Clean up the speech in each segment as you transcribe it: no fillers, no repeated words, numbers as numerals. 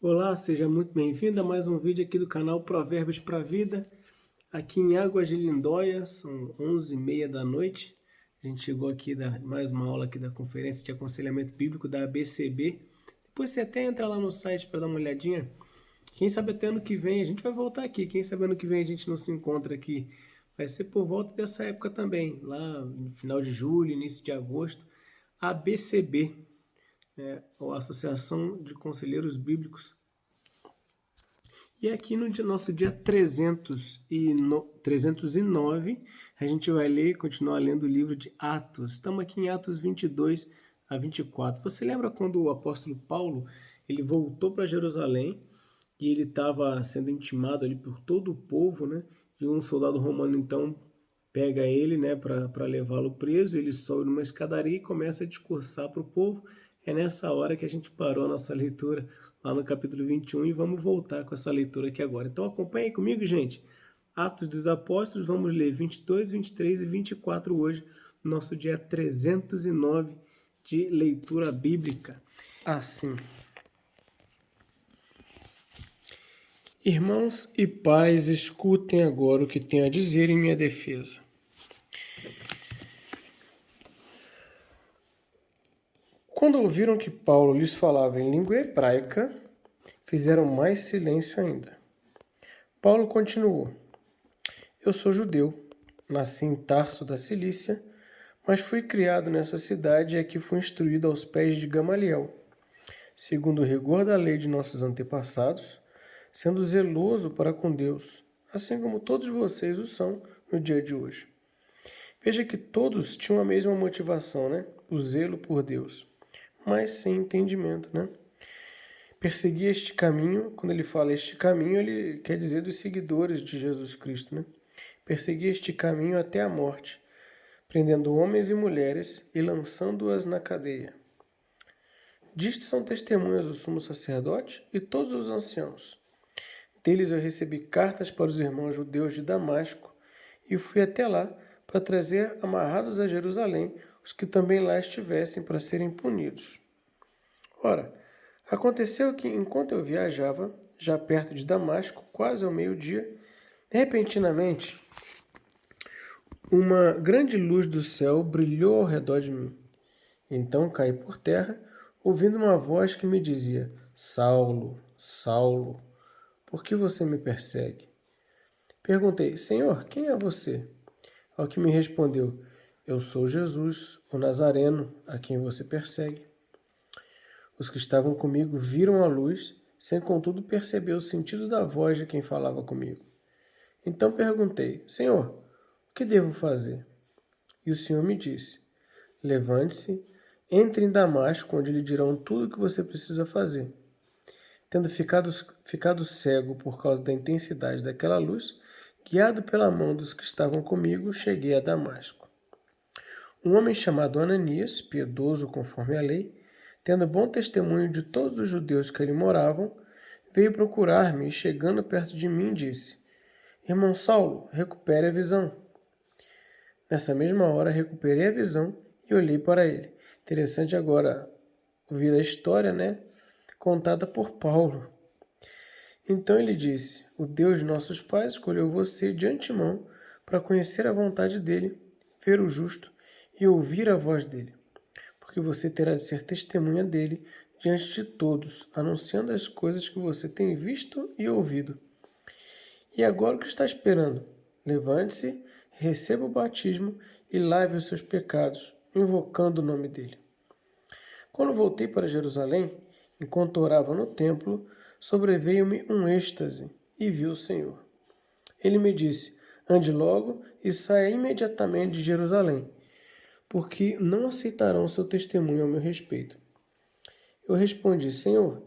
Olá, seja muito bem-vindo a mais um vídeo aqui do canal Provérbios para a Vida. Aqui em Águas de Lindóia, são 11h30 da noite. A gente chegou aqui mais uma aula aqui da Conferência de Aconselhamento Bíblico da ABCB. Depois você até entra lá no site para dar uma olhadinha. Quem sabe até ano que vem a gente vai voltar aqui. Quem sabe ano que vem a gente não se encontra aqui. Vai ser por volta dessa época também, lá no final de julho, início de agosto. ABCB, a Associação de Conselheiros Bíblicos. E aqui no nosso dia 309, a gente vai continuar lendo o livro de Atos. Estamos aqui em Atos 22 a 24. Você lembra quando o apóstolo Paulo ele voltou para Jerusalém e ele estava sendo intimado ali por todo o povo, né? E um soldado romano então pega ele, né, para levá-lo preso. Ele sobe numa escadaria e começa a discursar para o povo. É nessa hora que a gente parou a nossa leitura lá no capítulo 21 e vamos voltar com essa leitura aqui agora. Então acompanhe comigo, gente. Atos dos Apóstolos, vamos ler 22, 23 e 24 hoje, nosso dia 309 de leitura bíblica. Assim: Irmãos e pais, escutem agora o que tenho a dizer em minha defesa. Quando ouviram que Paulo lhes falava em língua hebraica, fizeram mais silêncio ainda. Paulo continuou: Eu sou judeu, nasci em Tarso da Cilícia, mas fui criado nessa cidade e aqui fui instruído aos pés de Gamaliel, segundo o rigor da lei de nossos antepassados, sendo zeloso para com Deus, assim como todos vocês o são no dia de hoje. Veja que todos tinham a mesma motivação, né? O zelo por Deus, mas sem entendimento, né? Perseguir este caminho, quando ele fala este caminho, ele quer dizer dos seguidores de Jesus Cristo, né? Perseguir este caminho até a morte, prendendo homens e mulheres e lançando-as na cadeia. Disto são testemunhas o sumo sacerdote e todos os anciãos. Deles eu recebi cartas para os irmãos judeus de Damasco e fui até lá para trazer amarrados a Jerusalém os que também lá estivessem para serem punidos. Ora, aconteceu que, enquanto eu viajava, já perto de Damasco, quase ao meio-dia, repentinamente, uma grande luz do céu brilhou ao redor de mim. Então caí por terra, ouvindo uma voz que me dizia: Saulo, Saulo, por que você me persegue? Perguntei: Senhor, quem é você? Ao que me respondeu: Eu sou Jesus, o Nazareno, a quem você persegue. Os que estavam comigo viram a luz, sem contudo perceber o sentido da voz de quem falava comigo. Então perguntei: Senhor, o que devo fazer? E o Senhor me disse: Levante-se, entre em Damasco, onde lhe dirão tudo o que você precisa fazer. Tendo ficado cego por causa da intensidade daquela luz, guiado pela mão dos que estavam comigo, cheguei a Damasco. Um homem chamado Ananias, piedoso conforme a lei, tendo bom testemunho de todos os judeus que ali moravam, veio procurar-me e, chegando perto de mim, disse: Irmão Saulo, recupere a visão. Nessa mesma hora, recuperei a visão e olhei para ele. Interessante agora ouvir a história, né? Contada por Paulo. Então ele disse: O Deus de nossos pais escolheu você de antemão para conhecer a vontade dele, ver o justo e ouvir a voz dele, porque você terá de ser testemunha dele diante de todos, anunciando as coisas que você tem visto e ouvido. E agora o que está esperando? Levante-se, receba o batismo e lave os seus pecados, invocando o nome dele. Quando voltei para Jerusalém, enquanto orava no templo, sobreveio-me um êxtase e vi o Senhor. Ele me disse: Ande logo e saia imediatamente de Jerusalém, porque não aceitarão seu testemunho ao meu respeito. Eu respondi: Senhor,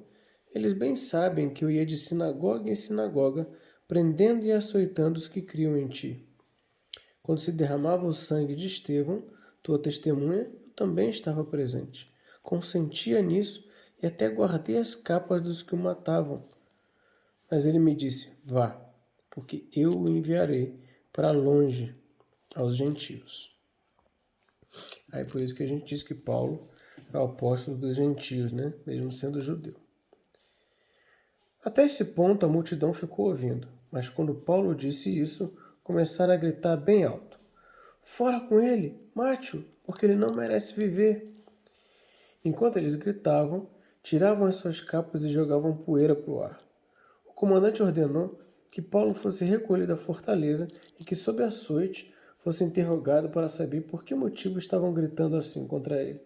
eles bem sabem que eu ia de sinagoga em sinagoga, prendendo e açoitando os que criam em ti. Quando se derramava o sangue de Estevão, tua testemunha, eu também estava presente. Consentia nisso e até guardei as capas dos que o matavam. Mas ele me disse: Vá, porque eu o enviarei para longe aos gentios. Aí por isso que a gente diz que Paulo é o apóstolo dos gentios, né? Mesmo sendo judeu. Até esse ponto a multidão ficou ouvindo, mas quando Paulo disse isso, começaram a gritar bem alto: Fora com ele! Mate-o, porque ele não merece viver! Enquanto eles gritavam, tiravam as suas capas e jogavam poeira para o ar. O comandante ordenou que Paulo fosse recolhido à fortaleza e que, sob açoite, fosse interrogado para saber por que motivo estavam gritando assim contra ele.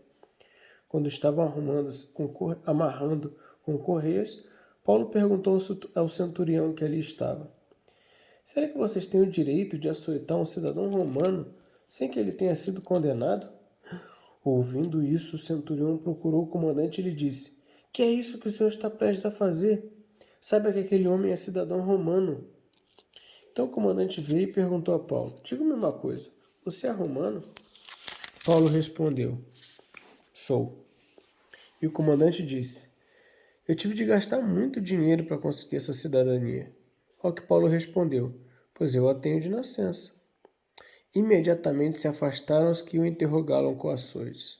Quando estavam amarrando com correias, Paulo perguntou ao centurião que ali estava: Será que vocês têm o direito de açoitar um cidadão romano sem que ele tenha sido condenado? Ouvindo isso, o centurião procurou o comandante e lhe disse: Que é isso que o senhor está prestes a fazer? Saiba que aquele homem é cidadão romano. Então o comandante veio e perguntou a Paulo: Diga-me uma coisa, você é romano? Paulo respondeu: Sou. E o comandante disse: Eu tive de gastar muito dinheiro para conseguir essa cidadania. Ao que Paulo respondeu: Pois eu a tenho de nascença. Imediatamente se afastaram os que o interrogaram com açoites.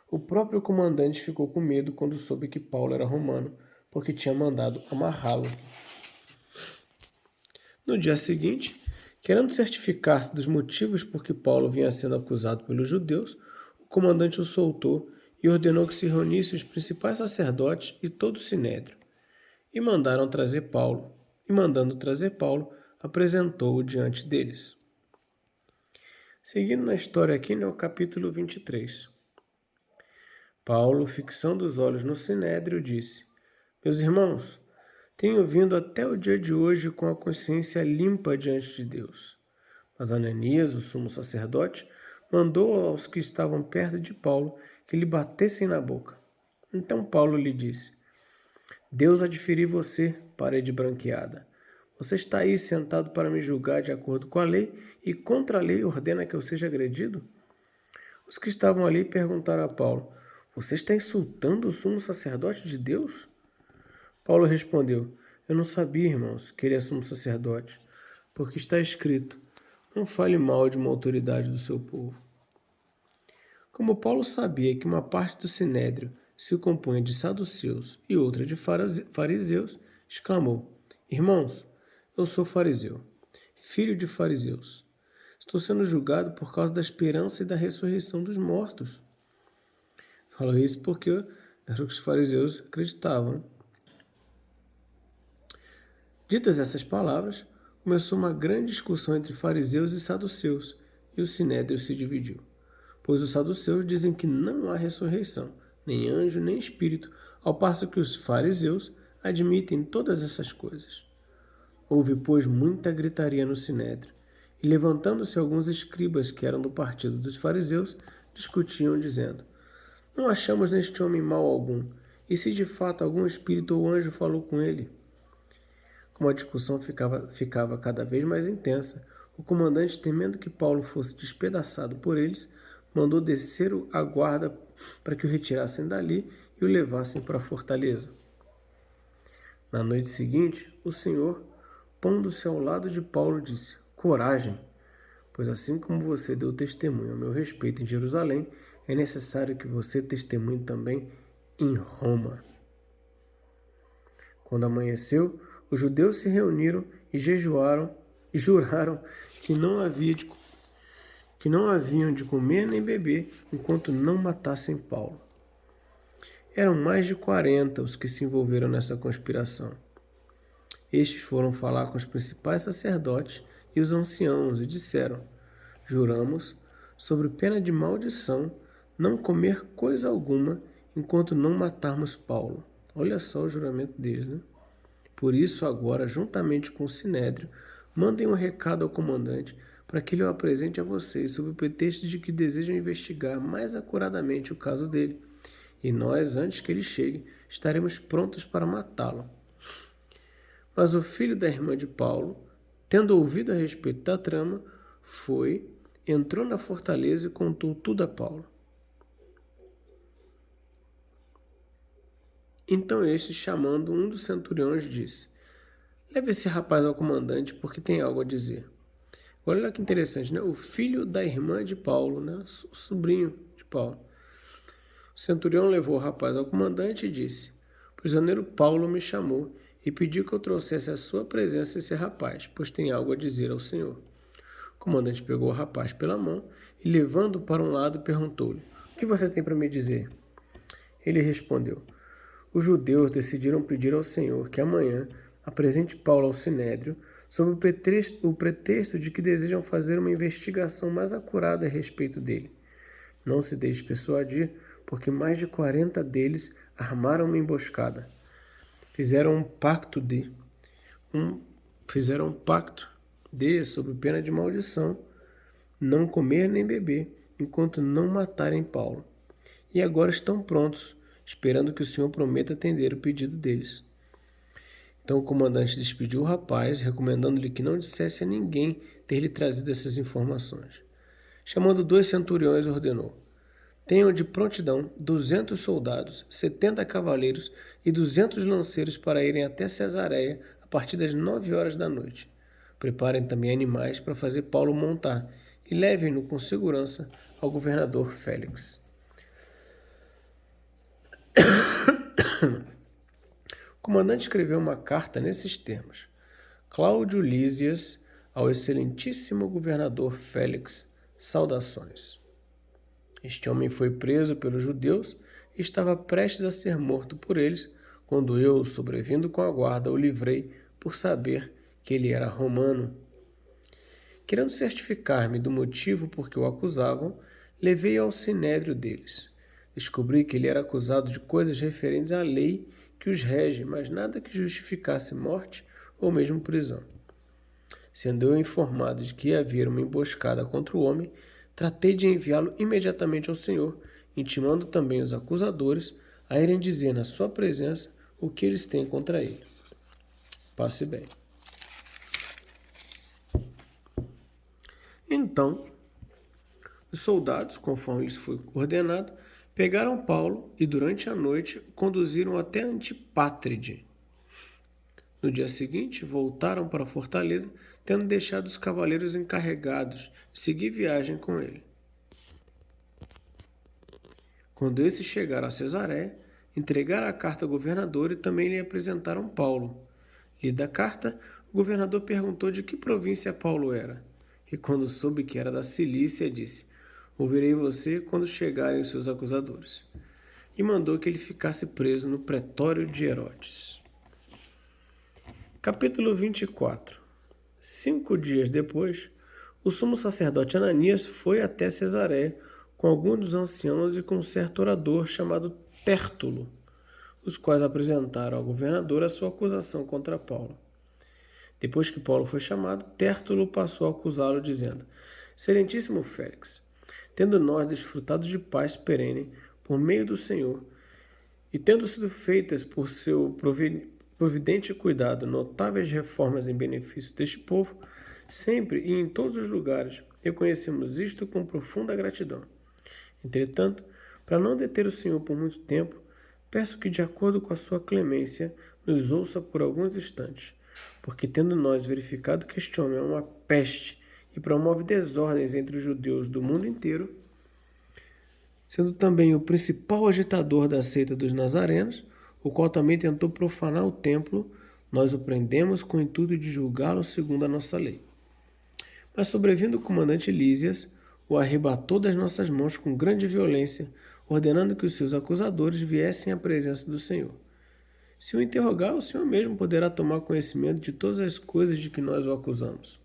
O próprio comandante ficou com medo quando soube que Paulo era romano, porque tinha mandado amarrá-lo. No dia seguinte, querendo certificar-se dos motivos por que Paulo vinha sendo acusado pelos judeus, o comandante o soltou e ordenou que se reunissem os principais sacerdotes e todo o sinédrio. E mandando trazer Paulo, apresentou-o diante deles. Seguindo na história aqui no capítulo 23. Paulo, fixando os olhos no sinédrio, disse: Meus irmãos, tenho vindo até o dia de hoje com a consciência limpa diante de Deus. Mas Ananias, o sumo sacerdote, mandou aos que estavam perto de Paulo que lhe batessem na boca. Então Paulo lhe disse: Deus há de ferir você, parede branqueada. Você está aí sentado para me julgar de acordo com a lei e contra a lei ordena que eu seja agredido? Os que estavam ali perguntaram a Paulo: Você está insultando o sumo sacerdote de Deus? Paulo respondeu: Eu não sabia, irmãos, que ele é sumo sacerdote, porque está escrito: Não fale mal de uma autoridade do seu povo. Como Paulo sabia que uma parte do sinédrio se compunha de saduceus e outra de fariseus, exclamou: Irmãos, eu sou fariseu, filho de fariseus. Estou sendo julgado por causa da esperança e da ressurreição dos mortos. Falou isso porque eram os fariseus acreditavam. Ditas essas palavras, começou uma grande discussão entre fariseus e saduceus, e o sinédrio se dividiu. Pois os saduceus dizem que não há ressurreição, nem anjo, nem espírito, ao passo que os fariseus admitem todas essas coisas. Houve, pois, muita gritaria no sinédrio, e levantando-se alguns escribas que eram do partido dos fariseus, discutiam, dizendo: Não achamos neste homem mal algum, e se de fato algum espírito ou anjo falou com ele? Como a discussão ficava cada vez mais intensa, o comandante, temendo que Paulo fosse despedaçado por eles, mandou descer a guarda para que o retirassem dali e o levassem para a fortaleza. Na noite seguinte, o Senhor, pondo-se ao lado de Paulo, disse: Coragem, pois assim como você deu testemunho a meu respeito em Jerusalém, é necessário que você testemunhe também em Roma. Quando amanheceu, os judeus se reuniram e jejuaram e juraram que não haviam de comer nem beber enquanto não matassem Paulo. Eram mais de 40 os que se envolveram nessa conspiração. Estes foram falar com os principais sacerdotes e os anciãos e disseram: Juramos, sob pena de maldição, não comer coisa alguma enquanto não matarmos Paulo. Olha só o juramento deles, né? Por isso, agora, juntamente com o sinédrio, mandem um recado ao comandante para que ele o apresente a vocês, sob o pretexto de que desejam investigar mais acuradamente o caso dele. E nós, antes que ele chegue, estaremos prontos para matá-lo. Mas o filho da irmã de Paulo, tendo ouvido a respeito da trama, entrou na fortaleza e contou tudo a Paulo. Então este, chamando um dos centuriões, disse: Leve esse rapaz ao comandante, porque tem algo a dizer. Olha que interessante, né? O filho da irmã de Paulo, né? O sobrinho de Paulo. O centurião levou o rapaz ao comandante e disse: O prisioneiro Paulo me chamou e pediu que eu trouxesse à sua presença esse rapaz, pois tem algo a dizer ao Senhor. O comandante pegou o rapaz pela mão e, levando-o para um lado, perguntou-lhe: O que você tem para me dizer? Ele respondeu: Os judeus decidiram pedir ao Senhor que amanhã apresente Paulo ao Sinédrio sob o pretexto de que desejam fazer uma investigação mais acurada a respeito dele. Não se deixe persuadir, porque mais de 40 deles armaram uma emboscada. Fizeram um pacto sob pena de maldição, não comer nem beber, enquanto não matarem Paulo. E agora estão prontos, esperando que o Senhor prometa atender o pedido deles. Então o comandante despediu o rapaz, recomendando-lhe que não dissesse a ninguém ter lhe trazido essas informações. Chamando 2 centuriões, ordenou: Tenham de prontidão 200 soldados, 70 cavaleiros e 200 lanceiros para irem até Cesareia a partir das 9 horas da noite. Preparem também animais para fazer Paulo montar e levem-no com segurança ao governador Félix. O comandante escreveu uma carta nesses termos: Cláudio Lísias, ao excelentíssimo governador Félix, saudações. Este homem foi preso pelos judeus e estava prestes a ser morto por eles, quando eu, sobrevindo com a guarda, o livrei por saber que ele era romano. Querendo certificar-me do motivo por que o acusavam, levei-o ao sinédrio deles. Descobri que ele era acusado de coisas referentes à lei que os rege, mas nada que justificasse morte ou mesmo prisão. Sendo eu informado de que ia haver uma emboscada contra o homem, tratei de enviá-lo imediatamente ao Senhor, intimando também os acusadores a irem dizer na sua presença o que eles têm contra ele. Passe bem. Então, os soldados, conforme lhes foi ordenado, pegaram Paulo e durante a noite o conduziram até Antipátride. No dia seguinte, voltaram para a fortaleza, tendo deixado os cavaleiros encarregados de seguir viagem com ele. Quando esses chegaram a Cesareia, entregaram a carta ao governador e também lhe apresentaram Paulo. Lida a carta, o governador perguntou de que província Paulo era. E quando soube que era da Cilícia, disse: Ouvirei você quando chegarem os seus acusadores. E mandou que ele ficasse preso no pretório de Herodes. Capítulo 24. 5 dias depois, o sumo sacerdote Ananias foi até Cesareia com alguns dos anciãos e com um certo orador chamado Tértulo, os quais apresentaram ao governador a sua acusação contra Paulo. Depois que Paulo foi chamado, Tértulo passou a acusá-lo, dizendo: Excelentíssimo Félix, tendo nós desfrutado de paz perene por meio do Senhor, e tendo sido feitas por seu providente cuidado notáveis reformas em benefício deste povo, sempre e em todos os lugares reconhecemos isto com profunda gratidão. Entretanto, para não deter o Senhor por muito tempo, peço que, de acordo com a sua clemência, nos ouça por alguns instantes, porque tendo nós verificado que este homem é uma peste e promove desordens entre os judeus do mundo inteiro, sendo também o principal agitador da seita dos nazarenos, o qual também tentou profanar o templo, nós o prendemos com o intuito de julgá-lo segundo a nossa lei. Mas sobrevindo o comandante Lísias, o arrebatou das nossas mãos com grande violência, ordenando que os seus acusadores viessem à presença do Senhor. Se o interrogar, o Senhor mesmo poderá tomar conhecimento de todas as coisas de que nós o acusamos.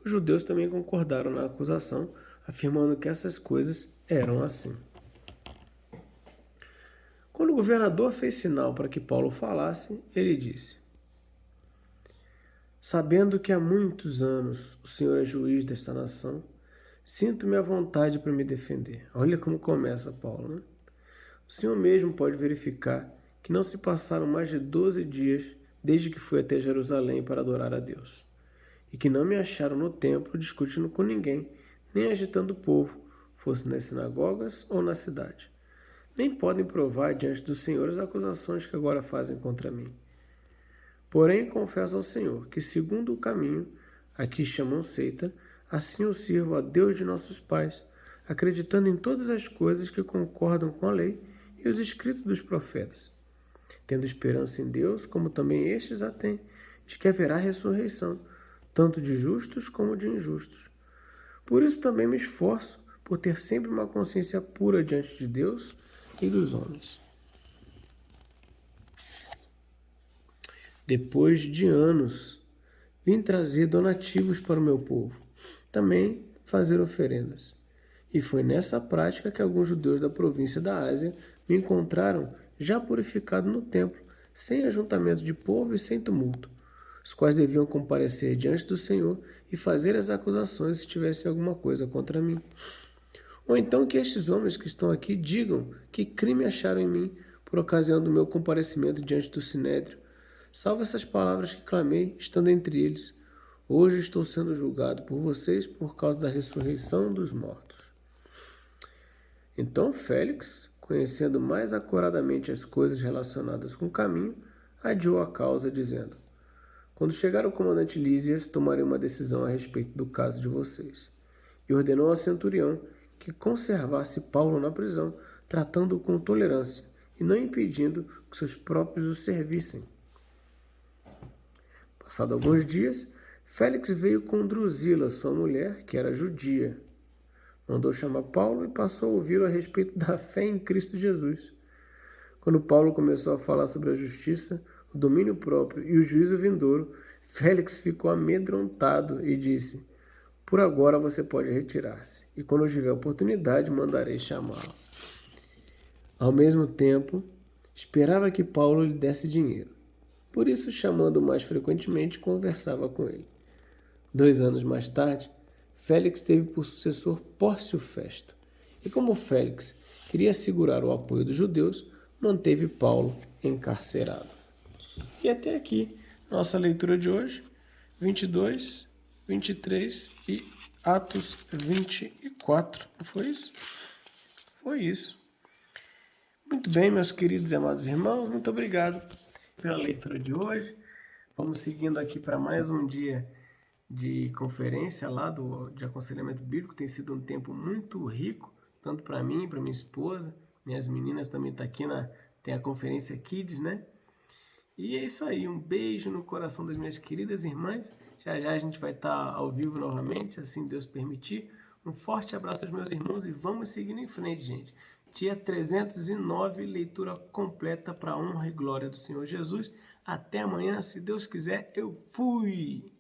Os judeus também concordaram na acusação, afirmando que essas coisas eram assim. Quando o governador fez sinal para que Paulo falasse, ele disse: Sabendo que há muitos anos o Senhor é juiz desta nação, sinto-me à vontade para me defender. Olha como começa Paulo, né? O Senhor mesmo pode verificar que não se passaram mais de 12 dias desde que fui até Jerusalém para adorar a Deus, e que não me acharam no templo discutindo com ninguém, nem agitando o povo, fosse nas sinagogas ou na cidade. Nem podem provar diante do Senhor as acusações que agora fazem contra mim. Porém, confesso ao Senhor que, segundo o caminho, a que chamam seita, assim eu sirvo a Deus de nossos pais, acreditando em todas as coisas que concordam com a lei e os escritos dos profetas. tendo esperança em Deus, como também estes a têm, de que haverá ressurreição, tanto de justos como de injustos. Por isso também me esforço por ter sempre uma consciência pura diante de Deus e dos homens. Depois de anos, vim trazer donativos para o meu povo, também fazer oferendas. E foi nessa prática que alguns judeus da província da Ásia me encontraram já purificado no templo, sem ajuntamento de povo e sem tumulto, os quais deviam comparecer diante do Senhor e fazer as acusações se tivessem alguma coisa contra mim. Ou então que estes homens que estão aqui digam que crime acharam em mim por ocasião do meu comparecimento diante do Sinédrio, salvo essas palavras que clamei, estando entre eles. Hoje estou sendo julgado por vocês por causa da ressurreição dos mortos. Então Félix, conhecendo mais acuradamente as coisas relacionadas com o caminho, adiou a causa, dizendo: quando chegar o comandante Lísias, tomarei uma decisão a respeito do caso de vocês. E ordenou ao centurião que conservasse Paulo na prisão, tratando-o com tolerância e não impedindo que seus próprios o servissem. Passado alguns dias, Félix veio com Drusila, sua mulher, que era judia. Mandou chamar Paulo e passou a ouvi-lo a respeito da fé em Cristo Jesus. Quando Paulo começou a falar sobre a justiça, o domínio próprio e o juízo vindouro, Félix ficou amedrontado e disse: por agora você pode retirar-se, e quando eu tiver oportunidade mandarei chamá-lo. Ao mesmo tempo, esperava que Paulo lhe desse dinheiro. Por isso, chamando-o mais frequentemente, conversava com ele. 2 anos mais tarde, Félix teve por sucessor Pórcio Festo. E como Félix queria assegurar o apoio dos judeus, manteve Paulo encarcerado. E até aqui, nossa leitura de hoje, 22, 23 e Atos 24. Não foi isso? Foi isso. Muito bem, meus queridos e amados irmãos, muito obrigado pela leitura de hoje. Vamos seguindo aqui para mais um dia de conferência lá de aconselhamento bíblico. Tem sido um tempo muito rico, tanto para mim, para minha esposa, minhas meninas também estão aqui tem a conferência Kids, né? E é isso aí, um beijo no coração das minhas queridas irmãs. Já já a gente vai estar ao vivo novamente, se assim Deus permitir. Um forte abraço aos meus irmãos e vamos seguindo em frente, gente. Dia 309, leitura completa para a honra e glória do Senhor Jesus. Até amanhã, se Deus quiser, eu fui!